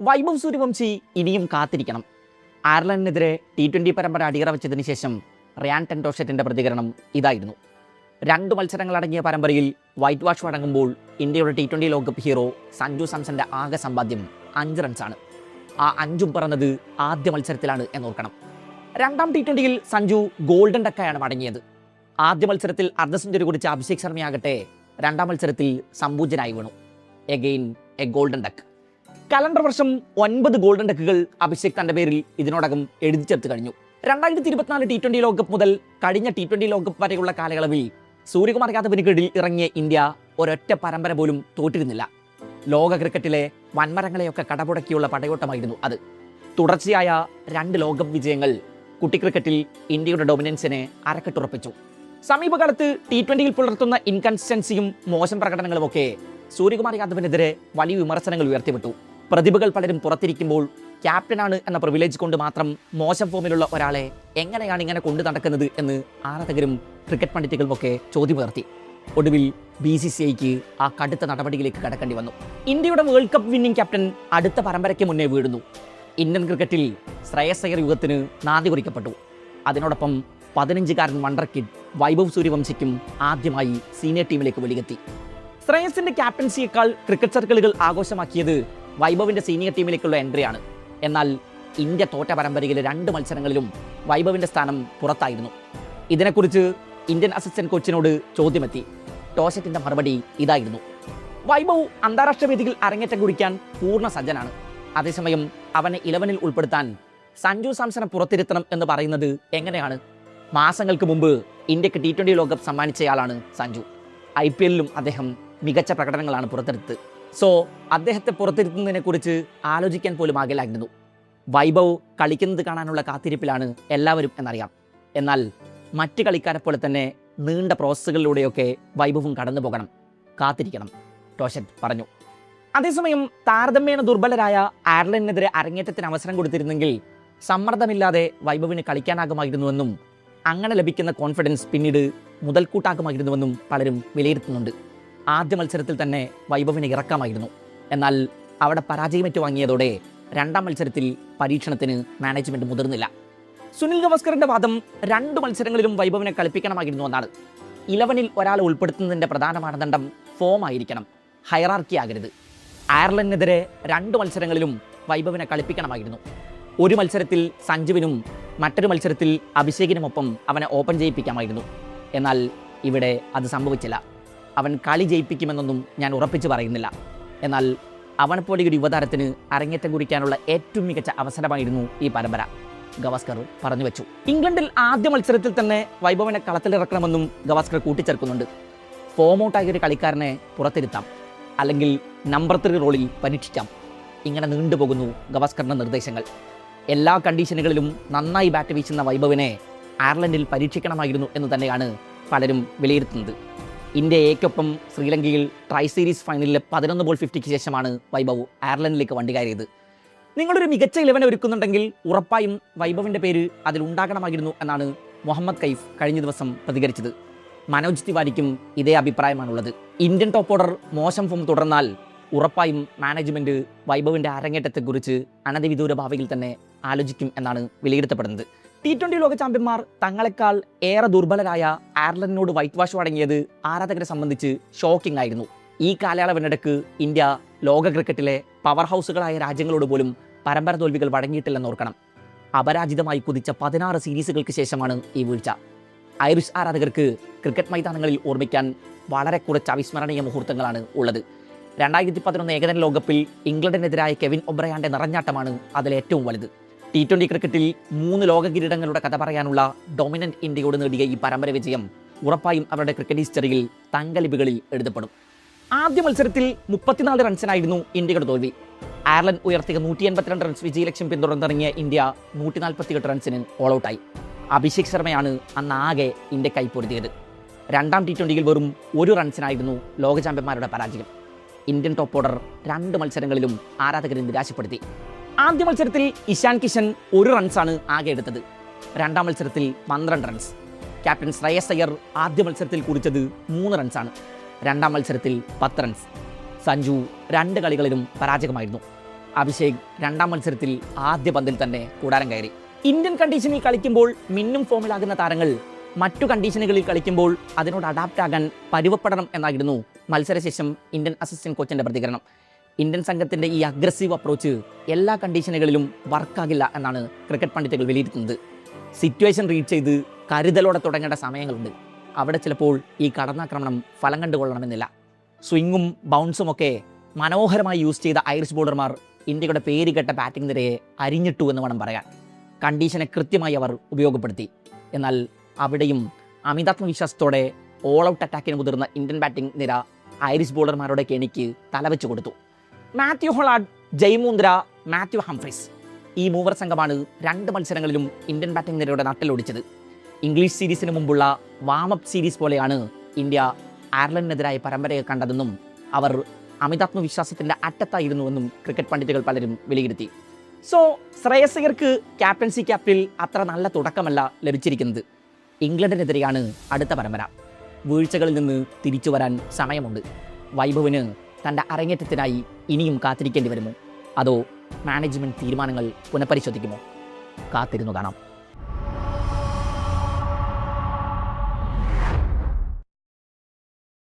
വൈഭവ് സൂര്യവംശി ഇനിയും കാത്തിരിക്കണം. അയർലൻഡിനെതിരെ T20 പരമ്പര അടിയറ വെച്ചതിന് ശേഷം റിയാൻ ടെൻഡോഷറ്റിൻ്റെ പ്രതികരണം ഇതായിരുന്നു. 2 മത്സരങ്ങളടങ്ങിയ പരമ്പരയിൽ വൈറ്റ് വാഷ് അടങ്ങുമ്പോൾ ഇന്ത്യയുടെ T20 ലോകകപ്പ് ഹീറോ സഞ്ജു സാംസന്റെ ആകെ സമ്പാദ്യം 5 റൺസാണ്. ആ 5ഉം പറന്നത് ആദ്യ മത്സരത്തിലാണ് എന്നോർക്കണം. രണ്ടാം T20യിൽ സഞ്ജു ഗോൾഡൻ ഡക്കായാണ് മടങ്ങിയത്. ആദ്യ മത്സരത്തിൽ അർദ്ധ സെഞ്ചുറി കുറിച്ച അഭിഷേക് ശർമ്മയാകട്ടെ രണ്ടാം മത്സരത്തിൽ സമ്പൂജനായി വീണു. Again A golden duck. Calendar വർഷം 9 ഗോൾഡൻ ഡക്കുകൾ അഭിഷേക് തന്റെ പേരിൽ ഇതിനോടകം എഴുതി ചേർത്ത് കഴിഞ്ഞു. 2024 T20 ലോകകപ്പ് മുതൽ കഴിഞ്ഞ T20 ലോകകപ്പ് വരെയുള്ള കാലയളവിൽ സൂര്യകുമാർ യാദവിന് കീഴിൽ ഇറങ്ങിയ ഇന്ത്യ ഒരൊറ്റ പരമ്പര പോലും തോറ്റിരുന്നില്ല. ലോക ക്രിക്കറ്റിലെ വൻമരങ്ങളെയൊക്കെ കടപുടക്കിയുള്ള പടയോട്ടമായിരുന്നു അത്. തുടർച്ചയായ 2 ലോകകപ്പ് വിജയങ്ങൾ കുട്ടി ക്രിക്കറ്റിൽ ഇന്ത്യയുടെ ഡൊമിനൻസിനെ അരക്കെട്ടുറപ്പിച്ചു. സമീപകാലത്ത് T20യിൽ പുലർത്തുന്ന ഇൻകൺസിസ്റ്റൻസിയും മോശം പ്രകടനങ്ങളുമൊക്കെ സൂര്യകുമാർ യാദവിനെതിരെ വലിയ വിമർശനങ്ങൾ ഉയർത്തിവിട്ടു. പ്രതിഭകൾ പലരും പുറത്തിരിക്കുമ്പോൾ ക്യാപ്റ്റനാണ് എന്ന പ്രിവിലേജ് കൊണ്ട് മാത്രം മോശം ഫോമിലുള്ള ഒരാളെ എങ്ങനെയാണ് ഇങ്ങനെ കൊണ്ടു നടക്കുന്നത് എന്ന് ആരാധകരും ക്രിക്കറ്റ് പണ്ഡിറ്റുകളുമൊക്കെ ചോദ്യമുയർത്തി. ഒടുവിൽ BCCIക്ക് ആ കടുത്ത നടപടിയിലേക്ക് കടക്കേണ്ടി വന്നു. ഇന്ത്യയുടെ വേൾഡ് കപ്പ് വിന്നിംഗ് ക്യാപ്റ്റൻ അടുത്ത പരമ്പരയ്ക്ക് മുന്നേ വീഴുന്നു. ഇന്ത്യൻ ക്രിക്കറ്റിൽ ശ്രേയസ് അയ്യർ യുഗത്തിന് നാന്ദി കുറിക്കപ്പെട്ടു. അതിനോടൊപ്പം 15-കാരൻ വണ്ടർ കിഡ് വൈഭവ് സൂര്യവംശിക്കും ആദ്യമായി സീനിയർ ടീമിലേക്ക് വെളിയെത്തി. ശ്രേയസിന്റെ ക്യാപ്റ്റൻസിയേക്കാൾ ക്രിക്കറ്റ് സർക്കിളുകൾ ആഘോഷമാക്കിയത് വൈഭവിന്റെ സീനിയർ ടീമിലേക്കുള്ള എൻട്രിയാണ്. എന്നാൽ ഇന്ത്യ തോറ്റ പരമ്പരയിലെ 2 മത്സരങ്ങളിലും വൈഭവിന്റെ സ്ഥാനം പുറത്തായിരുന്നു. ഇതിനെക്കുറിച്ച് ഇന്ത്യൻ അസിസ്റ്റന്റ് കോച്ചിനോട് ചോദ്യമെത്തി. ടോഷറ്റിന്റെ മറുപടി ഇതായിരുന്നു: വൈഭവ് അന്താരാഷ്ട്ര വേദിയിൽ അരങ്ങേറ്റം കുറിക്കാൻ പൂർണ്ണ സജ്ജനാണ്. അതേസമയം അവനെ 11-ൽ ഉൾപ്പെടുത്താൻ സഞ്ജു സാംസനെ പുറത്തിരുത്തണം എന്ന് പറയുന്നത് എങ്ങനെയാണ്? മാസങ്ങൾക്ക് മുമ്പ് ഇന്ത്യക്ക് T20 ലോകകപ്പ് സമ്മാനിച്ചയാളാണ് സഞ്ജു. IPLലും അദ്ദേഹം മികച്ച പ്രകടനങ്ങളാണ് പുറത്തെടുത്തത്. സോ അദ്ദേഹത്തെ പുറത്തിരുത്തുന്നതിനെ കുറിച്ച് ആലോചിക്കാൻ പോലും ആകില്ലായിരുന്നു. വൈഭവ് കളിക്കുന്നത് കാണാനുള്ള കാത്തിരിപ്പിലാണ് എല്ലാവരും എന്നറിയാം. എന്നാൽ മറ്റ് കളിക്കാരെ പോലെ തന്നെ നീണ്ട പ്രോസസ്സുകളിലൂടെയൊക്കെ വൈഭവും കടന്നു പോകണം, കാത്തിരിക്കണം, ടോഷറ്റ് പറഞ്ഞു. അതേസമയം താരതമ്യേന ദുർബലരായ അയർലൻഡിനെതിരെ അരങ്ങേറ്റത്തിന് അവസരം കൊടുത്തിരുന്നെങ്കിൽ സമ്മർദ്ദമില്ലാതെ വൈഭവിന് കളിക്കാനാകുമായിരുന്നുവെന്നും അങ്ങനെ ലഭിക്കുന്ന കോൺഫിഡൻസ് പിന്നീട് മുതൽക്കൂട്ടാക്കുമായിരുന്നുവെന്നും പലരും വിലയിരുത്തുന്നുണ്ട്. ആദ്യ മത്സരത്തിൽ തന്നെ വൈഭവിനെ ഇറക്കാമായിരുന്നു. എന്നാൽ അവിടെ പരാജയമേറ്റു വാങ്ങിയതോടെ രണ്ടാം മത്സരത്തിൽ പരീക്ഷണത്തിന് മാനേജ്മെന്റ് മുതിർന്നില്ല. സുനിൽ ഗവാസ്കറിന്റെ വാദം 2 മത്സരങ്ങളിലും വൈഭവിനെ കളിപ്പിക്കണമായിരുന്നു എന്നാണ്. 11-ൽ ഒരാളെ ഉൾപ്പെടുത്തുന്നതിന്റെ പ്രധാന മാനദണ്ഡം ഫോം ആയിരിക്കണം, ഹൈറാർക്കി ആകരുത്. അയർലൻഡിനെതിരെ 2 മത്സരങ്ങളിലും വൈഭവിനെ കളിപ്പിക്കണമായിരുന്നു. ഒരു മത്സരത്തിൽ സഞ്ജുവിനും മറ്റൊരു മത്സരത്തിൽ അഭിഷേകിനുമൊപ്പം അവനെ ഓപ്പൺ ചെയ്യിപ്പിക്കാമായിരുന്നു. എന്നാൽ ഇവിടെ അത് സംഭവിച്ചില്ല. അവൻ കളി ജയിപ്പിക്കുമെന്നൊന്നും ഞാൻ ഉറപ്പിച്ച് പറയുന്നില്ല. എന്നാൽ അവനെപ്പോലെ ഒരു യുവതാരത്തിന് അരങ്ങേറ്റം കുറിക്കാനുള്ള ഏറ്റവും മികച്ച അവസരമായിരുന്നു ഈ പരമ്പര, ഗവാസ്കർ പറഞ്ഞു വെച്ചു. ഇംഗ്ലണ്ടിൽ ആദ്യ മത്സരത്തിൽ തന്നെ വൈഭവിനെ കളത്തിലിറക്കണമെന്നും ഗവാസ്കർ കൂട്ടിച്ചേർക്കുന്നുണ്ട്. ഫോം ഔട്ടായ ഒരു കളിക്കാരനെ പുറത്തിരുത്താം, അല്ലെങ്കിൽ നമ്പർ 3 റോളിൽ പരീക്ഷിക്കാം. ഇങ്ങനെ നീണ്ടുപോകുന്നു ഗവാസ്കറിന്റെ നിർദ്ദേശങ്ങൾ. എല്ലാ കണ്ടീഷനുകളിലും നന്നായി ബാറ്റ് വീശുന്ന വൈഭവിനെ അയർലൻഡിൽ പരീക്ഷിക്കണമായിരുന്നു എന്ന് തന്നെയാണ് പലരും വിലയിരുത്തുന്നത്. ഇന്ത്യ എക്കൊപ്പം ശ്രീലങ്കയിൽ ട്രൈ സീരീസ് ഫൈനലിലെ 11 ബോൾ 50ക്ക് ശേഷമാണ് വൈഭവ് അയർലൻഡിലേക്ക് വണ്ടി കയറിയത്. നിങ്ങളൊരു മികച്ച 11 ഒരുക്കുന്നുണ്ടെങ്കിൽ ഉറപ്പായും വൈഭവിൻ്റെ പേര് അതിലുണ്ടാകണമായിരുന്നു എന്നാണ് മുഹമ്മദ് കൈഫ് കഴിഞ്ഞ ദിവസം പ്രതികരിച്ചത്. മനോജ് തിവാരിക്കും ഇതേ അഭിപ്രായമാണുള്ളത്. ഇന്ത്യൻ ടോപ്പ് ഓർഡർ മോശം ഫോം തുടർന്നാൽ ഉറപ്പായും മാനേജ്മെന്റ് വൈഭവിൻ്റെ അരങ്ങേറ്റത്തെക്കുറിച്ച് അനധിവിദൂര ഭാവിയിൽ തന്നെ ആലോചിക്കും എന്നാണ് വിലയിരുത്തപ്പെടുന്നത്. T20 ലോക ചാമ്പ്യന്മാർ തങ്ങളെക്കാൾ ഏറെ ദുർബലരായ അയർലൻഡിനോട് വൈറ്റ് വാഷ് അടങ്ങിയത് ആരാധകരെ സംബന്ധിച്ച് ഷോക്കിംഗ് ആയിരുന്നു. ഈ കാലയളവിനിടയ്ക്ക് ഇന്ത്യ ലോക ക്രിക്കറ്റിലെ പവർ ഹൗസുകളായ രാജ്യങ്ങളോട് പോലും പരമ്പര തോൽവികൾ വഴങ്ങിയിട്ടില്ലെന്നോർക്കണം. അപരാജിതമായി കുതിച്ച 16 സീരീസുകൾക്ക് ശേഷമാണ് ഈ വീഴ്ച. ഐറിഷ് ആരാധകർക്ക് ക്രിക്കറ്റ് മൈതാനങ്ങളിൽ ഓർമ്മിക്കാൻ വളരെ കുറച്ച് അവിസ്മരണീയ മുഹൂർത്തങ്ങളാണ് ഉള്ളത്. 2011 ഏകദിന ലോകകപ്പിൽ ഇംഗ്ലണ്ടിനെതിരായ കെവിൻ ഒബ്രയാന്റെ നിറഞ്ഞാട്ടമാണ് അതിലേറ്റവും വലുത്. T20 ക്രിക്കറ്റിൽ 3 ലോക കിരീടങ്ങളുടെ കഥ പറയാനുള്ള ഡൊമിനന്റ് ഇന്ത്യയോട് നേടിയ ഈ പരമ്പര വിജയം ഉറപ്പായും അവരുടെ ക്രിക്കറ്റ് ഹിസ്റ്ററിയിൽ തങ്കലിപികളിൽ എഴുതപ്പെടും. ആദ്യ മത്സരത്തിൽ 34 റൺസിനായിരുന്നു ഇന്ത്യയുടെ തോൽവി. അയർലൻഡ് ഉയർത്തിയ 182 റൺസ് വിജയലക്ഷ്യം പിന്തുടർന്നിറങ്ങിയ ഇന്ത്യ 148 റൺസിന് ഓൾ ഔട്ടായി. അഭിഷേക് ശർമ്മയാണ് അന്ന് ആകെ ഇന്ത്യക്കായി പൊരുതിയത്. രണ്ടാം T20യിൽ വെറും 1 റൺസിനായിരുന്നു ലോക ചാമ്പ്യന്മാരുടെ പരാജയം. ഇന്ത്യൻ ടോപ്പ് ഓർഡർ 2 മത്സരങ്ങളിലും ആരാധകരെ നിരാശപ്പെടുത്തി. ആദ്യ മത്സരത്തിൽ ഇഷാൻ കിഷൻ 1 റൺസാണ് ആകെ എടുത്തത്. രണ്ടാം മത്സരത്തിൽ 12 റൺസ്. ക്യാപ്റ്റൻ ശ്രേയസ് അയ്യർ ആദ്യ മത്സരത്തിൽ കുറിച്ചത് 3 റൺസാണ്. രണ്ടാം മത്സരത്തിൽ 10 റൺസ്. സഞ്ജു 2 കളികളിലും പരാജയമായിരുന്നു. അഭിഷേക് രണ്ടാം മത്സരത്തിൽ ആദ്യ പന്തിൽ തന്നെ കൂടാരം കയറി. ഇന്ത്യൻ കണ്ടീഷനിൽ കളിക്കുമ്പോൾ മിന്നും ഫോമിലാകുന്ന താരങ്ങൾ മറ്റു കണ്ടീഷനുകളിൽ കളിക്കുമ്പോൾ അതിനോട് അഡാപ്റ്റ് ആകാൻ പരുവപ്പെടണം എന്നായിരുന്നു മത്സരശേഷം ഇന്ത്യൻ അസിസ്റ്റന്റ് കോച്ചിന്റെ പ്രതികരണം. ഇന്ത്യൻ സംഘത്തിന്റെ ഈ അഗ്രസീവ് അപ്രോച്ച് എല്ലാ കണ്ടീഷനുകളിലും വർക്കാകില്ല എന്നാണ് ക്രിക്കറ്റ് പണ്ഡിറ്റുകൾ വിലയിരുത്തുന്നത്. സിറ്റുവേഷൻ റീഡ് ചെയ്ത് കരുതലോടെ തുടങ്ങേണ്ട സമയങ്ങളുണ്ട്. അവിടെ ചിലപ്പോൾ ഈ കടന്നാക്രമണം ഫലം കണ്ടുകൊള്ളണമെന്നില്ല. സ്വിങ്ങും ബൗൺസും ഒക്കെ മനോഹരമായി യൂസ് ചെയ്ത ഐറിഷ് ബോളർമാർ ഇന്ത്യയുടെ പേരുകെട്ട ബാറ്റിംഗ് നിരയെ അരിഞ്ഞിട്ടു എന്ന് വേണം പറയാൻ. കണ്ടീഷനെ കൃത്യമായി അവർ ഉപയോഗപ്പെടുത്തി. എന്നാൽ അവിടെയും അമിതാത്മവിശ്വാസത്തോടെ ഓൾ ഔട്ട് അറ്റാക്കിന് മുതിർന്ന ഇന്ത്യൻ ബാറ്റിംഗ് നിര ഐറിഷ് ബോളർമാരുടെ കെണിക്ക് തലവെച്ച് കൊടുത്തു. മാത്യു ഹൊളാർഡ്, ജയ്മൂന്ദ്ര, മാത്യു ഹംഫ്രീസ് ഈ മൂവർ സംഘമാണ് 2 മത്സരങ്ങളിലും ഇന്ത്യൻ ബാറ്റിംഗ് നിരയുടെ നട്ടലൊടിച്ചത്. ഇംഗ്ലീഷ് സീരീസിന് മുമ്പുള്ള വാമപ്പ് സീരീസ് പോലെയാണ് ഇന്ത്യ അയർലൻഡിനെതിരായ പരമ്പരയെ കണ്ടതെന്നും അവർ അമിതാത്മവിശ്വാസത്തിൻ്റെ അറ്റത്തായിരുന്നുവെന്നും ക്രിക്കറ്റ് പണ്ഡിറ്റുകൾ പലരും വിലയിരുത്തി. സോ ശ്രേയസ് അയ്യർക്ക് ക്യാപ്റ്റൻസി ക്യാപ്പിൽ അത്ര നല്ല തുടക്കമല്ല ലഭിച്ചിരിക്കുന്നത്. ഇംഗ്ലണ്ടിനെതിരെയാണ് അടുത്ത പരമ്പര. വീഴ്ചകളിൽ നിന്ന് തിരിച്ചു വരാൻ സമയമുണ്ട്. വൈഭവിന് തൻ്റെ അരങ്ങേറ്റത്തിനായി ഇനിയും കാത്തിരിക്കേണ്ടി വരുമോ, അതോ മാനേജ്മെൻറ്റ് തീരുമാനങ്ങൾ പുനഃപരിശോധിക്കുമോ? കാത്തിരുന്നു കാണാം.